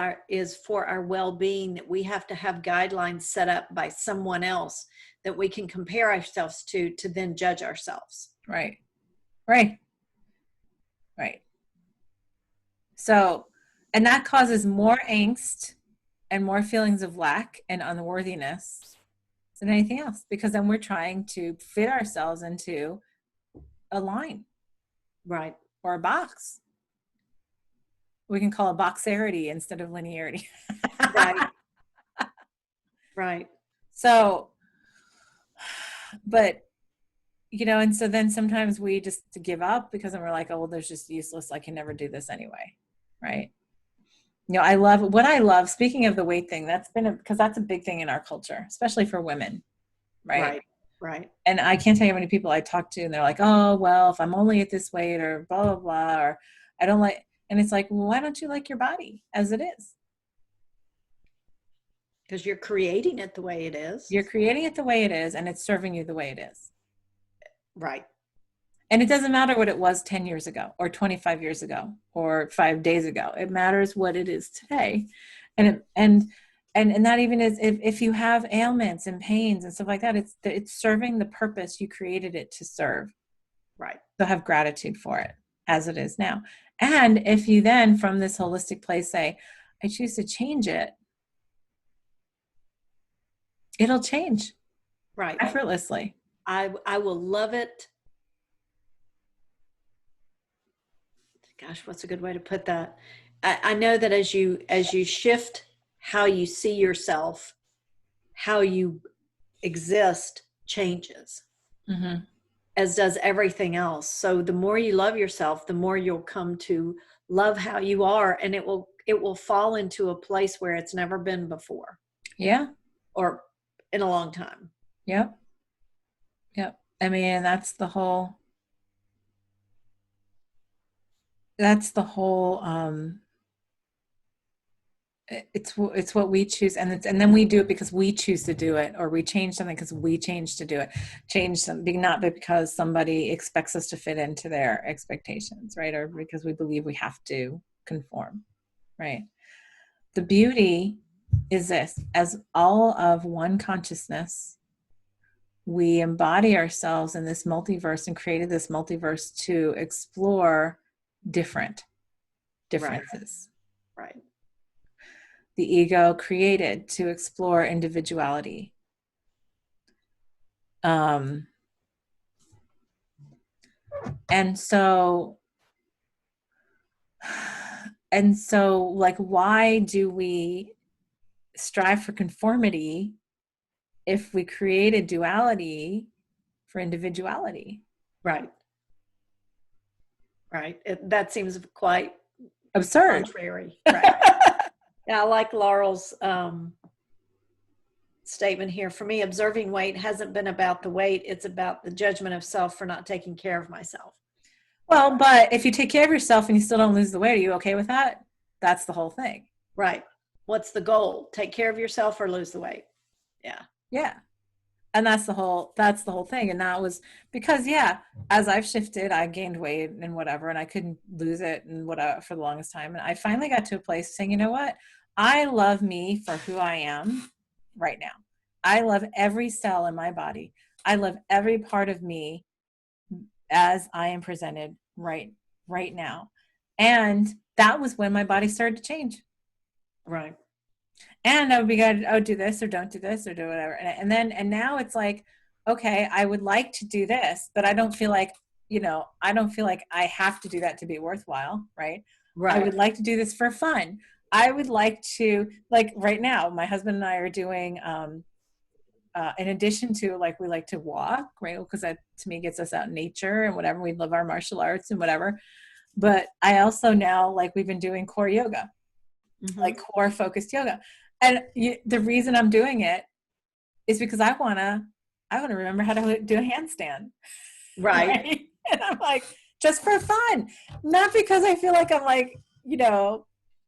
for our well-being, that we have to have guidelines set up by someone else that we can compare ourselves to then judge ourselves. right, right, right. So, and that causes more angst and more feelings of lack and unworthiness than anything else, because then we're trying to fit ourselves into a line, right, or a box. We can call it boxarity instead of linearity. right, right. So, but and so then sometimes we just give up because then we're like, oh, well, there's just useless. I can never do this anyway, right? I love, speaking of the weight thing, because that's a big thing in our culture, especially for women, right? Right, right. And I can't tell you how many people I talk to and they're like, oh, well, if I'm only at this weight, or blah, blah, blah, or I don't like, and it's like, well, why don't you like your body as it is? Because you're creating it the way it is. You're creating it the way it is, and it's serving you the way it is. Right. And it doesn't matter what it was 10 years ago or 25 years ago or 5 days ago. It matters what it is today. And that even is, if you have ailments and pains and stuff like that, it's serving the purpose you created it to serve. Right. So have gratitude for it as it is now. And if you then, from this holistic place, say, I choose to change it, it'll change. Right. Effortlessly. I will love it. Gosh, what's a good way to put that? I know that as you shift how you see yourself, how you exist changes, Mm-hmm. as does everything else. So the more you love yourself, the more you'll come to love how you are, and it will fall into a place where it's never been before. Yeah. Or in a long time. Yep. Yep. I mean, that's the whole it's what we choose, and then we do it because we choose to do it, or we change something because we change to do it, change something, not because somebody expects us to fit into their expectations, right? Or because we believe we have to conform, right? The beauty is this: as all of one consciousness, we embody ourselves in this multiverse and created this multiverse to explore differences. Right. The ego created to explore individuality. And so like, why do we strive for conformity if we created duality for individuality? Right. Right. That seems quite absurd. Contrary. Right. Yeah, I like Laurel's statement here. For me, observing weight hasn't been about the weight. It's about the judgment of self for not taking care of myself. Well, but if you take care of yourself and you still don't lose the weight, are you okay with that? That's the whole thing. Right. What's the goal? Take care of yourself or lose the weight? Yeah. Yeah. And that's the whole thing. And that was because, yeah, as I've shifted, I gained weight and whatever, and I couldn't lose it and whatever for the longest time. And I finally got to a place saying, you know what? I love me for who I am right now. I love every cell in my body. I love every part of me as I am presented right now. And that was when my body started to change. Right. And I would be good, oh, do this or don't do this or do whatever. And now it's like, okay, I would like to do this, but I don't feel like, I don't feel like I have to do that to be worthwhile, right? I Right. would like to do this for fun. I would like to, like right now, my husband and I are doing, in addition to like, we like to walk, right? Because that to me gets us out in nature and whatever. We love our martial arts and whatever. But I also now, like, we've been doing core yoga, like Mm-hmm. core focused yoga. And the reason I'm doing it is because I want to remember how to do a handstand, Right. right? And I'm like, just for fun, not because I feel like I'm like,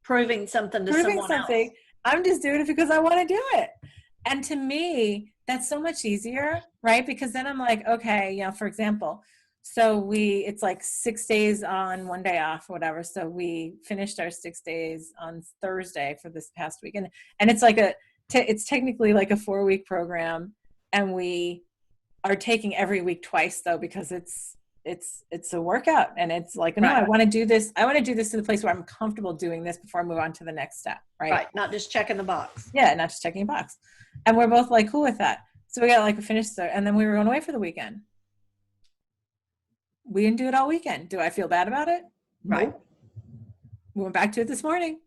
Proving something to proving someone else. something. I'm just doing it because I want to do it. And to me, that's so much easier, right? Because then I'm like, okay, for example, so it's like 6 days on, 1 day off, or whatever. So we finished our 6 days on Thursday for this past week. And it's like it's technically like a 4-week program. And we are taking every week twice though, because it's a workout, and it's like, no, I Right. want to do this. I want to do this to the place where I'm comfortable doing this before I move on to the next step. Right. Right. Not just checking the box. Yeah. Not just checking a box. And we're both like cool with that. So we got like a finish there, and then we were going away for the weekend. We didn't do it all weekend. Do I feel bad about it? Right. Nope. We went back to it this morning,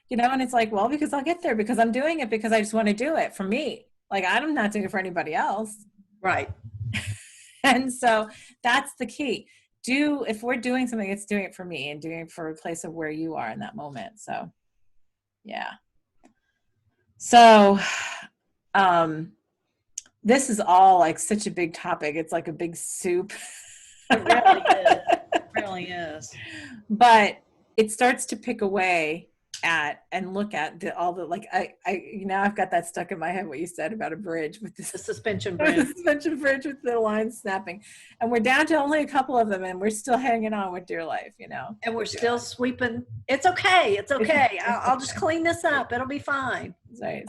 and it's like, well, because I'll get there, because I'm doing it because I just want to do it for me. Like, I'm not doing it for anybody else. Right. And so that's the key. If we're doing something, it's doing it for me and doing it for a place of where you are in that moment. So, yeah. So, this is all like such a big topic. It's like a big soup. It really is. It really is. But it starts to pick away at and look at all the, like, now I've got that stuck in my head, what you said about a bridge with this The suspension the bridge. suspension bridge with the lines snapping, and we're down to only a couple of them, and we're still hanging on with dear life. And we're still sweeping. It's okay. It's okay. I'll just Okay. clean this up. It'll be fine. Right.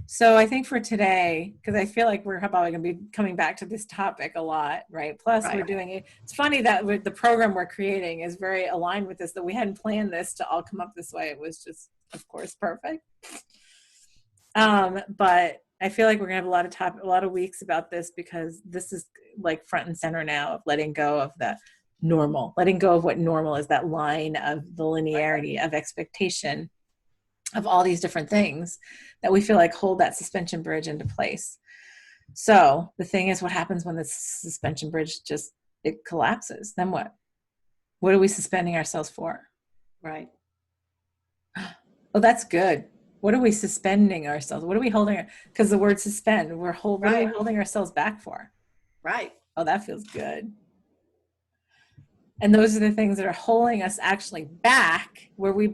So I think for today, because I feel like we're probably going to be coming back to this topic a lot, right? Plus, we're Right. doing it. It's funny that the program we're creating is very aligned with this, that we hadn't planned this to all come up this way. It was just, of course, perfect. But I feel like we're going to have a lot of weeks about this, because this is like front and center now, of letting go of the normal, letting go of what normal is, that line of the linearity of expectation of all these different things that we feel like hold that suspension bridge into place. So the thing is, what happens when the suspension bridge it collapses? Then what? What are we suspending ourselves for? Right. Oh, that's good. What are we suspending ourselves? What are we holding? Because the word suspend, what are we Right. holding ourselves back for? Right. Oh, that feels good. And those are the things that are holding us actually back, where we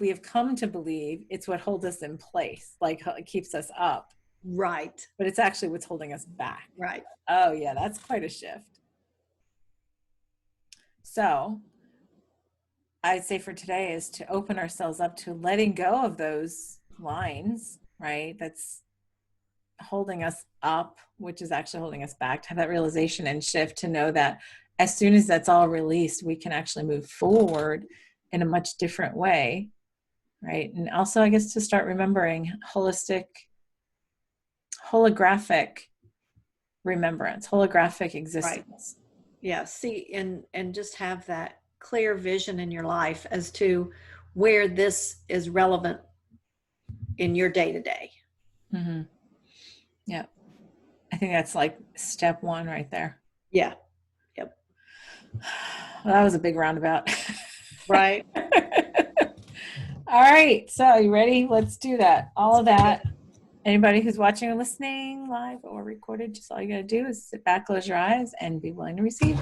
have come to believe it's what holds us in place, like it keeps us up. Right. But it's actually what's holding us back. Right. Oh, yeah, that's quite a shift. So I'd say for today is to open ourselves up to letting go of those lines, right? That's holding us up, which is actually holding us back, to have that realization and shift, to know that as soon as that's all released, we can actually move forward in a much different way, right? And also, I guess, to start remembering holographic remembrance, holographic Right. existence. Yeah. See, and just have that clear vision in your life as to where this is relevant in your day to day. Mm-hmm. Yeah. I think that's like step one right there. Yeah. Yep. Well, that was a big roundabout. Right. All right. So you ready? Let's do that. All of Okay. that. Anybody who's watching or listening live or recorded, just all you got to do is sit back, close your eyes, and be willing to receive.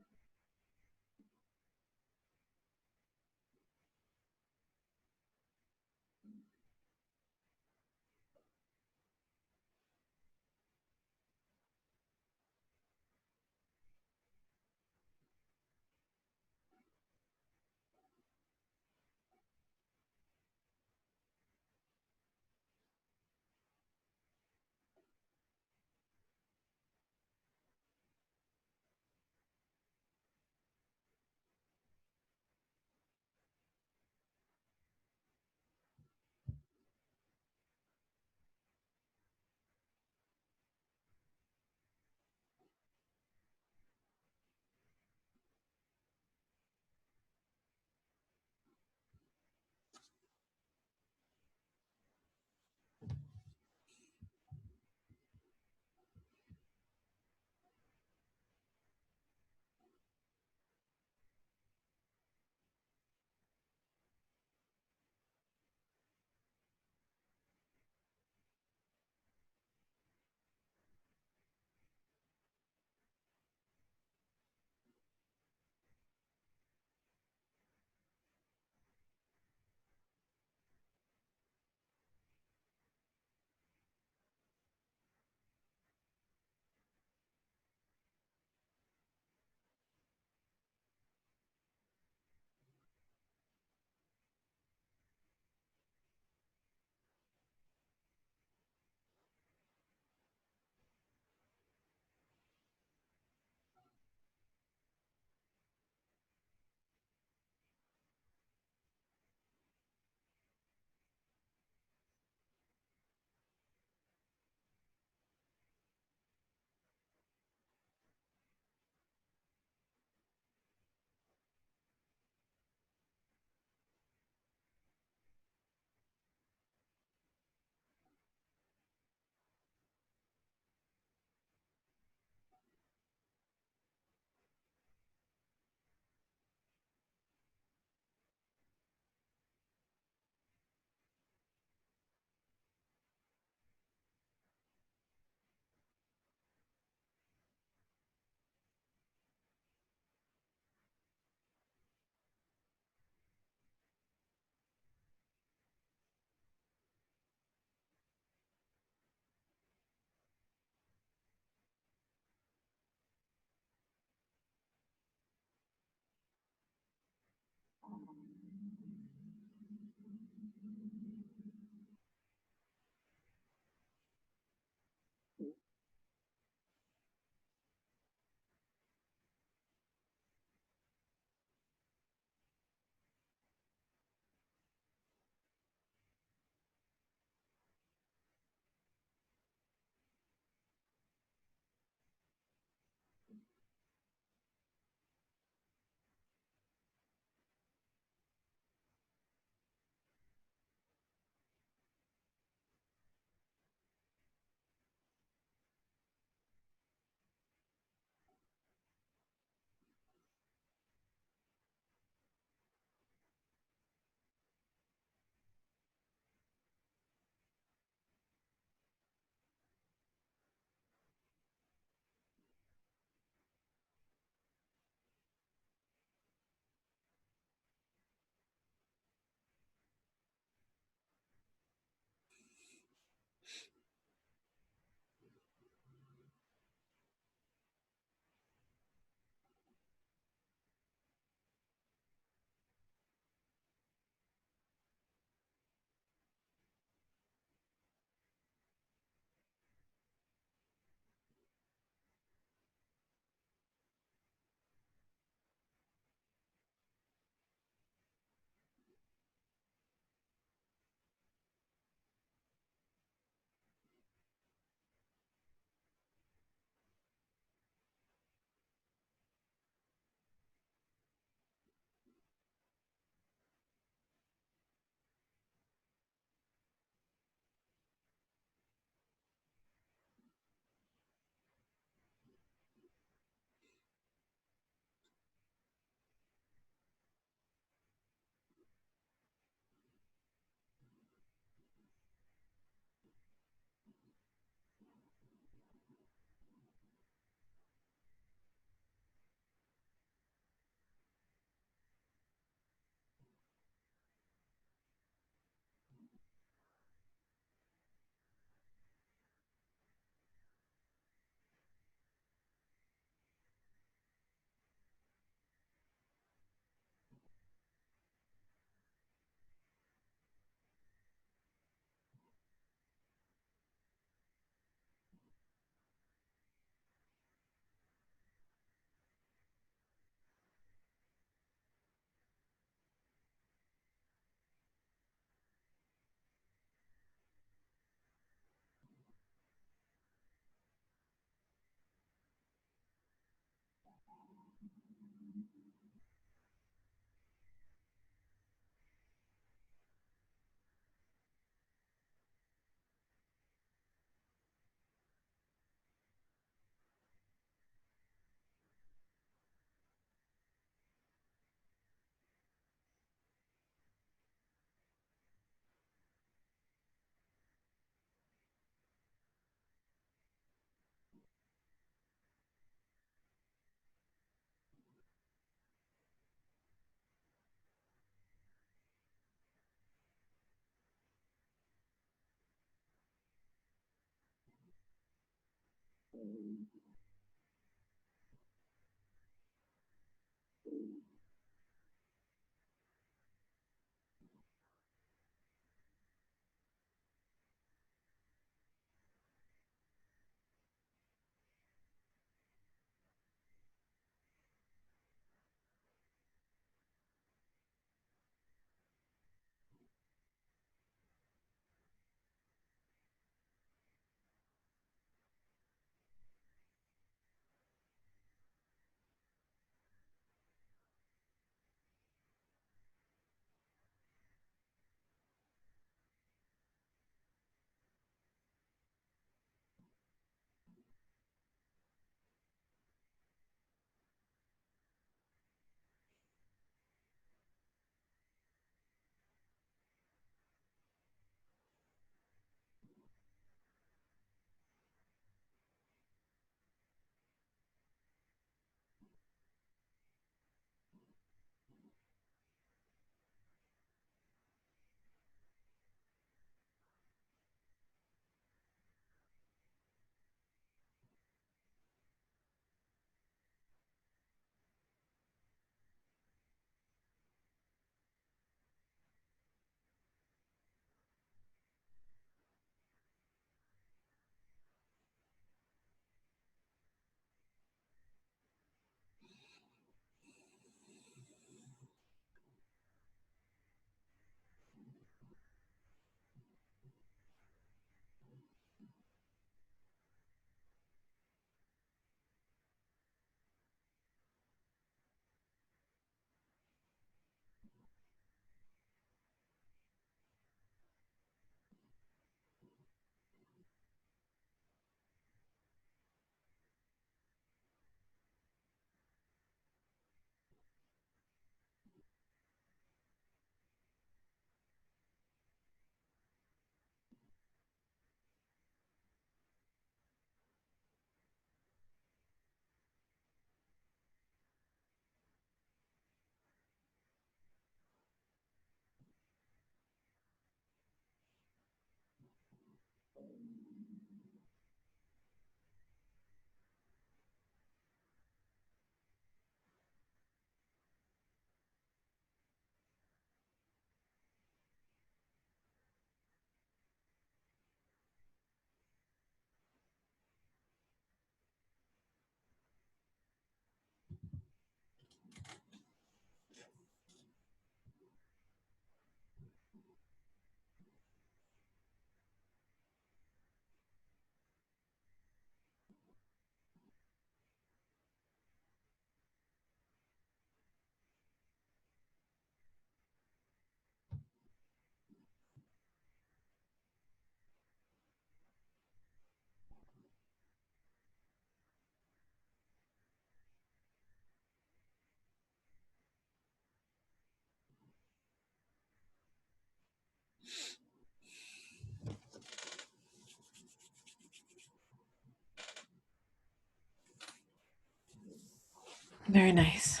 Very nice.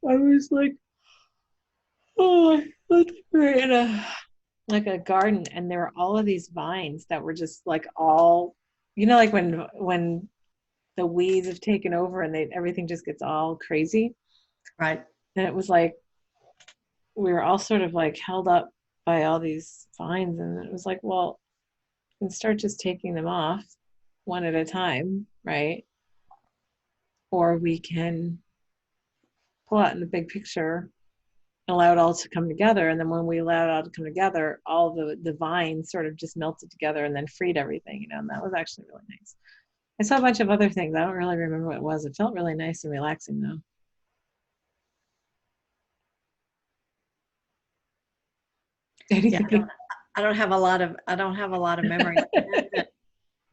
I was like, oh, we're in a like a garden, and there were all of these vines that were just like all, like when the weeds have taken over and everything just gets all crazy. Right. And it was like we were all sort of like held up by all these vines, and it was like, well, we can start just taking them off one at a time, right? Or we can pull out in the big picture, allow it all to come together, and then when we allowed it all to come together, all the vines sort of just melted together and then freed everything, and that was actually really nice. I saw a bunch of other things. I don't really remember what it was. It felt really nice and relaxing though. Yeah. Anything? I don't have a lot of memories.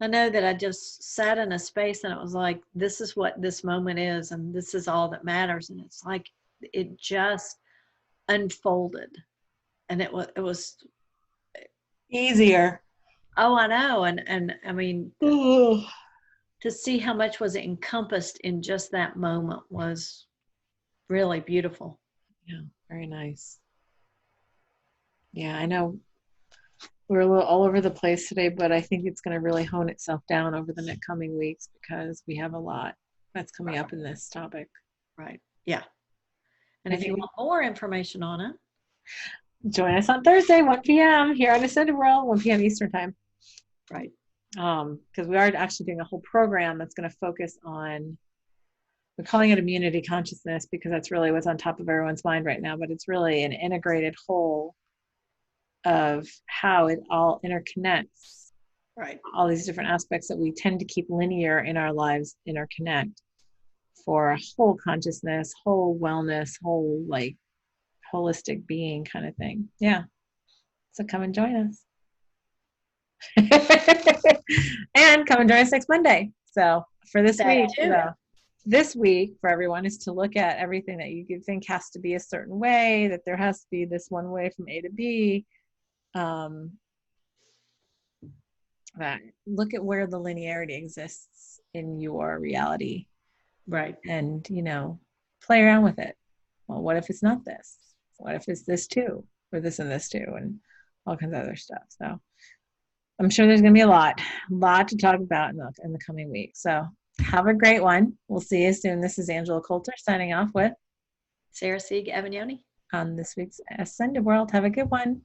I know that I just sat in a space and it was like, this is what this moment is, and this is all that matters. And it's like it just unfolded. And it was Easier. oh, I know. And I mean, Oh, to see how much was encompassed in just that moment was really beautiful. yeah, very nice. Yeah, I know. we're a little all over the place today, but I think it's going to really hone itself down over the next coming weeks because we have a lot that's coming up in this topic. Right. Yeah. And I if you think want more information on it, join us on Thursday, 1 p.m. here on Ascended World, 1 p.m. Eastern time. right. Because we are actually doing a whole program that's going to focus on, we're calling it immunity consciousness because that's really what's on top of everyone's mind right now, but it's really an integrated whole of how it all interconnects, Right. all these different aspects that we tend to keep linear in our lives interconnect for a whole consciousness, whole wellness, whole like holistic being kind of thing. Yeah. So come and join us. And come and join us next Monday. So for this That week, too. this week for everyone is to look at everything that you think has to be a certain way, that there has to be this one way from A to B. That look at where the linearity exists in your reality, Right. and play around with it. Well, what if it's not this? What if it's this too, or this and this too, and all kinds of other stuff. So I'm sure there's going to be a lot to talk about in the coming week. So have a great one. We'll see you soon. This is Angela Coulter signing off with Sarah Sieg Avignoni. on this week's Ascended World. Have a good one.